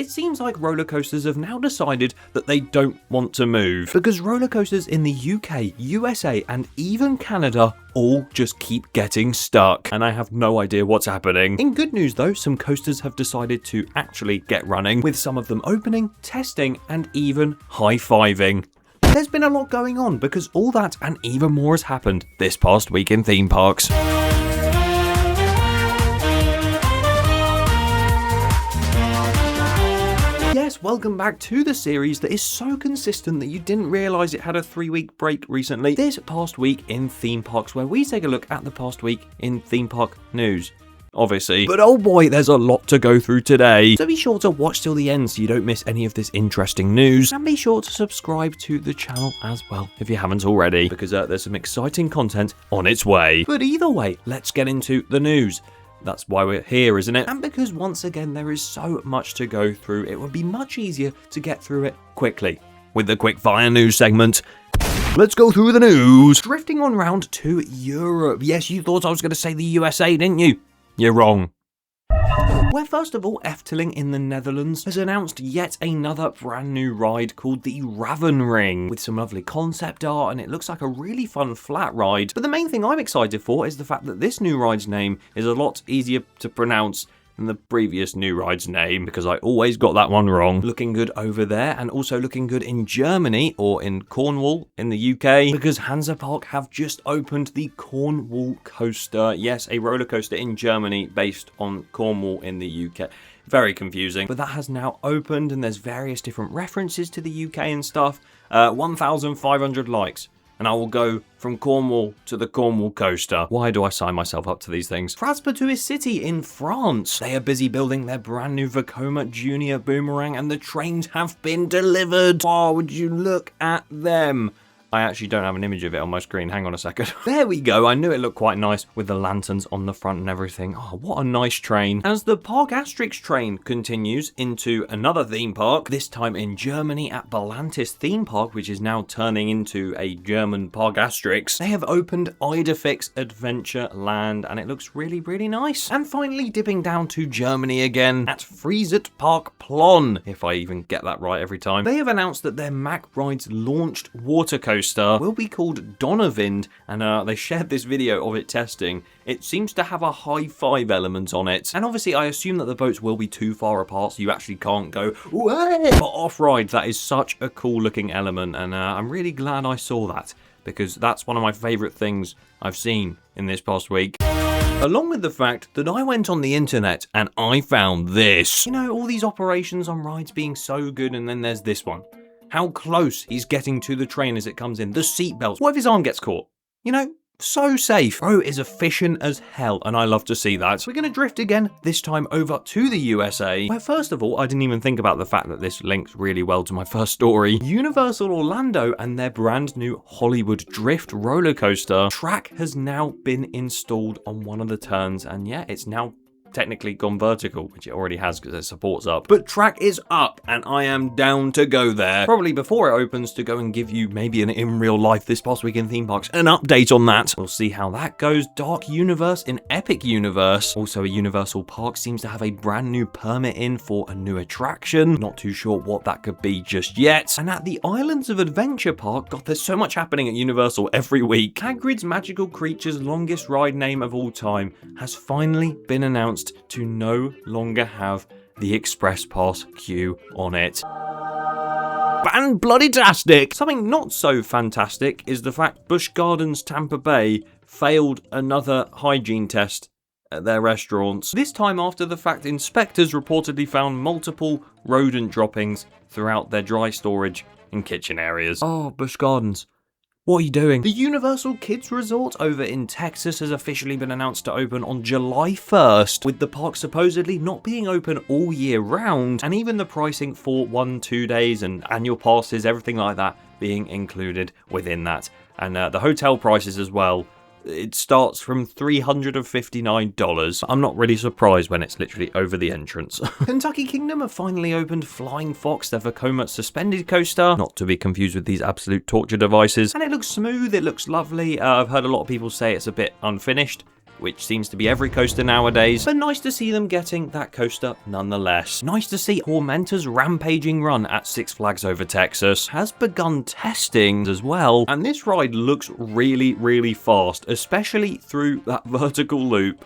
it seems like roller coasters have now decided that they don't want to move, because roller coasters in the UK, USA, and even Canada all just keep getting stuck, and I have no idea what's happening. In good news though, some coasters have decided to actually get running, with some of them opening, testing, and even high-fiving. There's been a lot going on, because all that and even more has happened this past week in theme parks. Yes, welcome back to the series that is so consistent that you didn't realise it had a 3-week break recently. This past week in theme parks, where we take a look at the past week in theme park news. Obviously. But oh boy, there's a lot to go through today. So be sure to watch till the end so you don't miss any of this interesting news. And be sure to subscribe to the channel as well if you haven't already, because there's some exciting content on its way. But either way, let's get into the news. That's why we're here, isn't it? And because once again there is so much to go through, it would be much easier to get through it quickly with the quick fire news segment. Let's go through the news. Drifting on round to Europe. Yes, you thought I was going to say the USA, didn't you? You're wrong. Where first of all, Efteling in the Netherlands has announced yet another brand new ride called the Ring, with some lovely concept art, and it looks like a really fun flat ride. But the main thing I'm excited for is the fact that this new ride's name is a lot easier to pronounce than the previous new ride's name, because I always got that one wrong. Looking good over there, and also looking good in Germany, or in Cornwall in the UK, because Hansapark have just opened the Cornwall coaster. Yes, a roller coaster in Germany based on Cornwall in the UK. Very confusing, but that has now opened, and there's various different references to the UK and stuff. 1,500 likes. And I will go from Cornwall to the Cornwall coaster. Why do I sign myself up to these things? Fraspartout City in France. They are busy building their brand new Vekoma Junior Boomerang, and the trains have been delivered. Oh, would you look at them? I actually don't have an image of it on my screen. Hang on a second. There we go. I knew it looked quite nice with the lanterns on the front and everything. Oh, what a nice train. As the Parc Asterix train continues into another theme park, this time in Germany at Berlantis theme park, which is now turning into a German Parc Asterix, they have opened Idefix Adventureland, and it looks really, really nice. And finally, dipping down to Germany again at Friesert Park Plon, if I even get that right every time. They have announced that their Mack Rides launched water coaster will be called Donnerwind, and they shared this video of it testing. It seems to have a high-five element on it, and obviously I assume that the boats will be too far apart so you actually can't go way. But off-ride, that is such a cool looking element, and I'm really glad I saw that, because that's one of my favourite things I've seen in this past week. Along with the fact that I went on the internet and I found this. You know, all these operations on rides being so good, and then there's this one. How close he's getting to the train as it comes in. The seatbelts. What if his arm gets caught? You know, so safe. Bro is efficient as hell, and I love to see that. We're going to drift again, this time over to the USA, where first of all, I didn't even think about the fact that this links really well to my first story. Universal Orlando and their brand new Hollywood Drift roller coaster. Track has now been installed on one of the turns, and yeah, it's now technically gone vertical, which it already has because it supports up. But track is up, and I am down to go there. Probably before it opens, to go and give you maybe an in real life this past week in theme parks, an update on that. We'll see how that goes. Dark Universe in Epic Universe. Also, a Universal Park seems to have a brand new permit in for a new attraction. Not too sure what that could be just yet. And at the Islands of Adventure Park, God, there's so much happening at Universal every week. Hagrid's Magical Creatures longest ride name of all time has finally been announced to no longer have the Express Pass queue on it. And bloody-tastic! Something not so fantastic is the fact Busch Gardens Tampa Bay failed another hygiene test at their restaurants. This time after the fact inspectors reportedly found multiple rodent droppings throughout their dry storage and kitchen areas. Oh, Busch Gardens. What are you doing? The Universal Kids Resort over in Texas has officially been announced to open on July 1st, with the park supposedly not being open all year round, and even the pricing for 1-2 days and annual passes, everything like that, being included within that. And the hotel prices as well. It starts from $359. I'm not really surprised when it's literally over the entrance. Kentucky Kingdom have finally opened Flying Fox, their Vekoma suspended coaster, not to be confused with these absolute torture devices. And it looks smooth, it looks lovely. I've heard a lot of people say it's a bit unfinished. which seems to be every coaster nowadays, but nice to see them getting that coaster nonetheless. Nice to see Tormenta's Rampaging run at Six Flags Over Texas has begun testing as well, and this ride looks really, really fast, especially through that vertical loop.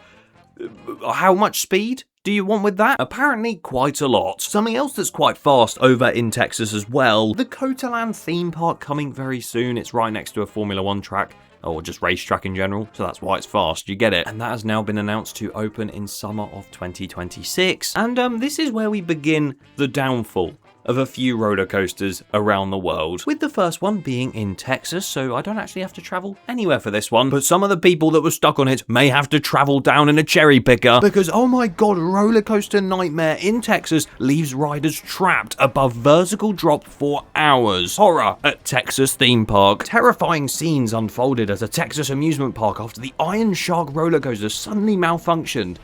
How much speed do you want with that? Apparently quite a lot. Something else that's quite fast over in Texas as well, the COTALand theme park coming very soon. It's right next to a Formula 1 track, or just racetrack in general, so that's why it's fast, you get it. And that has now been announced to open in summer of 2026. And this is where we begin the downfall of a few roller coasters around the world, with the first one being in Texas, so I don't actually have to travel anywhere for this one, but some of the people that were stuck on it may have to travel down in a cherry picker, because oh my god, Roller Coaster Nightmare in Texas leaves riders trapped above vertical drop for hours. Horror at Texas theme park. Terrifying scenes unfolded at a Texas amusement park after the Iron Shark roller coaster suddenly malfunctioned.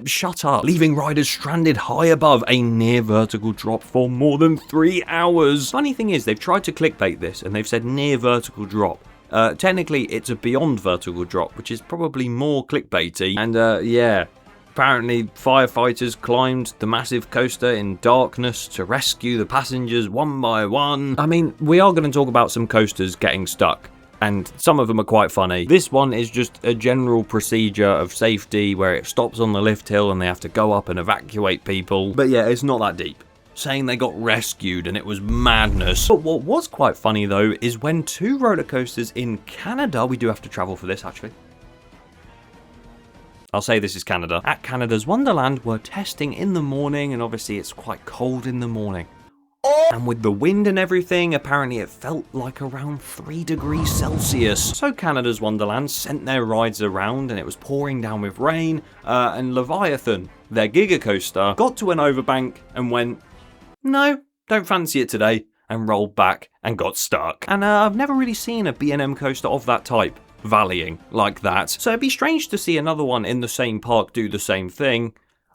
Shut up. Leaving riders stranded high above a near vertical drop for more than 3 hours. Funny thing is, they've tried to clickbait this and they've said near vertical drop. Technically, it's a beyond vertical drop, which is probably more clickbaity. And yeah, apparently firefighters climbed the massive coaster in darkness to rescue the passengers one by one. I mean, we are going to talk about some coasters getting stuck, and some of them are quite funny. This one is just a general procedure of safety where it stops on the lift hill and they have to go up and evacuate people. But yeah, it's not that deep. Saying they got rescued and it was madness. But what was quite funny though is when two roller coasters in Canada, we do have to travel for this actually. I'll say this is Canada. At Canada's Wonderland, were testing in the morning, and obviously it's quite cold in the morning. And with the wind and everything, apparently it felt like around 3 degrees Celsius. So Canada's Wonderland sent their rides around and it was pouring down with rain, and Leviathan, their Giga coaster, got to an overbank and went, no, don't fancy it today, and rolled back and got stuck. And I've never really seen a B&M coaster of that type valleying like that, so it'd be strange to see another one in the same park do the same thing.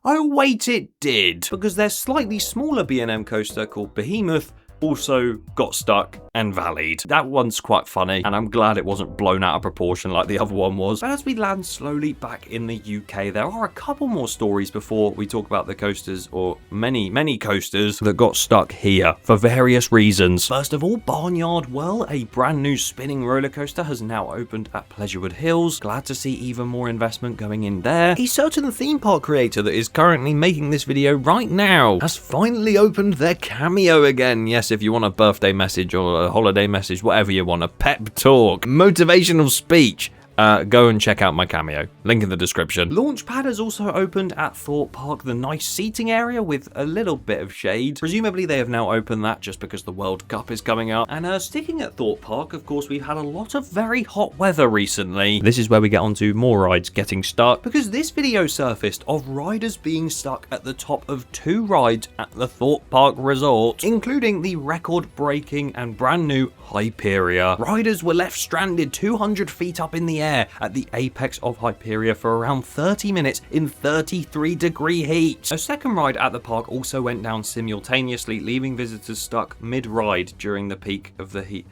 Oh wait, it did! Because their slightly smaller B&M coaster called Behemoth also got stuck and valleyed. That one's quite funny, and I'm glad it wasn't blown out of proportion like the other one was. But as we land slowly back in the UK, there are a couple more stories before we talk about the coasters, or many coasters, that got stuck here for various reasons. First of all, Barnyard Whirl, a brand new spinning roller coaster, has now opened at Pleasurewood Hills. Glad to see even more investment going in there. A certain theme park creator that is currently making this video right now has finally opened their Cameo again. Yes, if you want a birthday message or a holiday message, whatever you want, a pep talk, motivational speech, go and check out my Cameo. Link in the description. Launchpad has also opened at Thorpe Park, the nice seating area with a little bit of shade. Presumably they have now opened that just because the World Cup is coming up. And sticking at Thorpe Park, of course, we've had a lot of very hot weather recently. This is where we get onto more rides getting stuck, because this video surfaced of riders being stuck at the top of 2 rides at the Thorpe Park Resort, including the record-breaking and brand new Hyperia. Riders were left stranded 200 feet up in the air at the apex of Hyperia for around 30 minutes in 33-degree heat. A second ride at the park also went down simultaneously, leaving visitors stuck mid-ride during the peak of the heat.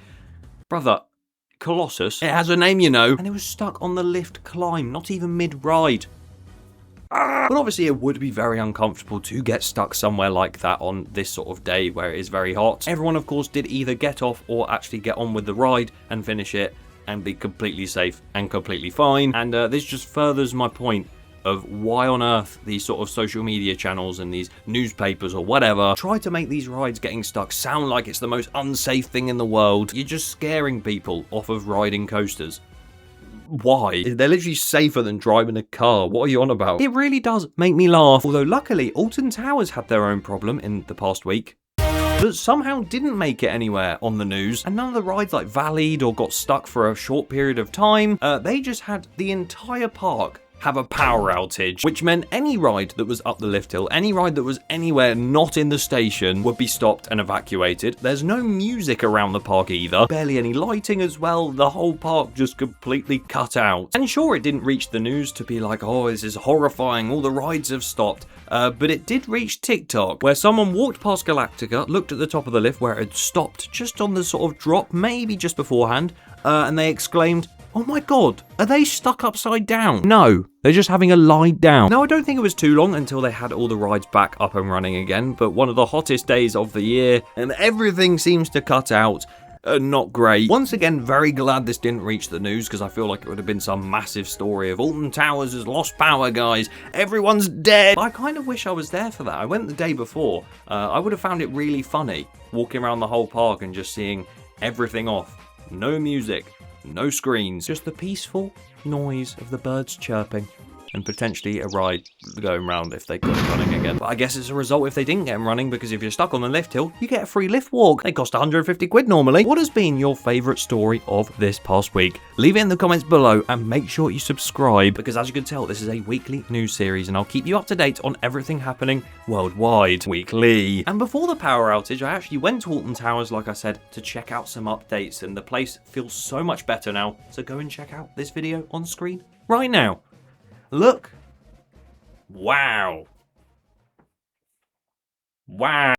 Brother, Colossus, it has a name, you know, and it was stuck on the lift climb, not even mid-ride. But obviously it would be very uncomfortable to get stuck somewhere like that on this sort of day where it is very hot. Everyone, of course, did either get off or actually get on with the ride and finish it and be completely safe and completely fine. And this just furthers my point of why on earth these sort of social media channels and these newspapers or whatever try to make these rides getting stuck sound like it's the most unsafe thing in the world. You're just scaring people off of riding coasters. Why? They're literally safer than driving a car. What are you on about? It really does make me laugh. Although luckily, Alton Towers had their own problem in the past week that somehow didn't make it anywhere on the news, and none of the rides like valleyed or got stuck for a short period of time. They just had the entire park have a power outage, which meant any ride that was up the lift hill, any ride that was anywhere not in the station, would be stopped and evacuated. There's no music around the park either, barely any lighting as well. The whole park just completely cut out. And sure, it didn't reach the news to be like, oh, this is horrifying, all the rides have stopped. But it did reach TikTok, where someone walked past Galactica, looked at the top of the lift where it had stopped just on the sort of drop, maybe just beforehand, and they exclaimed, Oh my god, are they stuck upside down? No, they're just having a lie down. Now, I don't think it was too long until they had all the rides back up and running again, but one of the hottest days of the year, and everything seems to cut out. Not great. Once again, very glad this didn't reach the news, because I feel like it would have been some massive story of Alton Towers has lost power, guys. Everyone's dead. I kind of wish I was there for that. I went the day before. I would have found it really funny, walking around the whole park and just seeing everything off. No music. No screens, just the peaceful noise of the birds chirping, and potentially a ride going round if they got it running again. But I guess it's a result if they didn't get them running, because if you're stuck on the lift hill, you get a free lift walk. They cost 150 quid normally. What has been your favourite story of this past week? Leave it in the comments below and make sure you subscribe, because as you can tell, this is a weekly news series and I'll keep you up to date on everything happening worldwide weekly. And before the power outage, I actually went to Alton Towers, like I said, to check out some updates, and the place feels so much better now. So go and check out this video on screen right now. Look. Wow. Wow.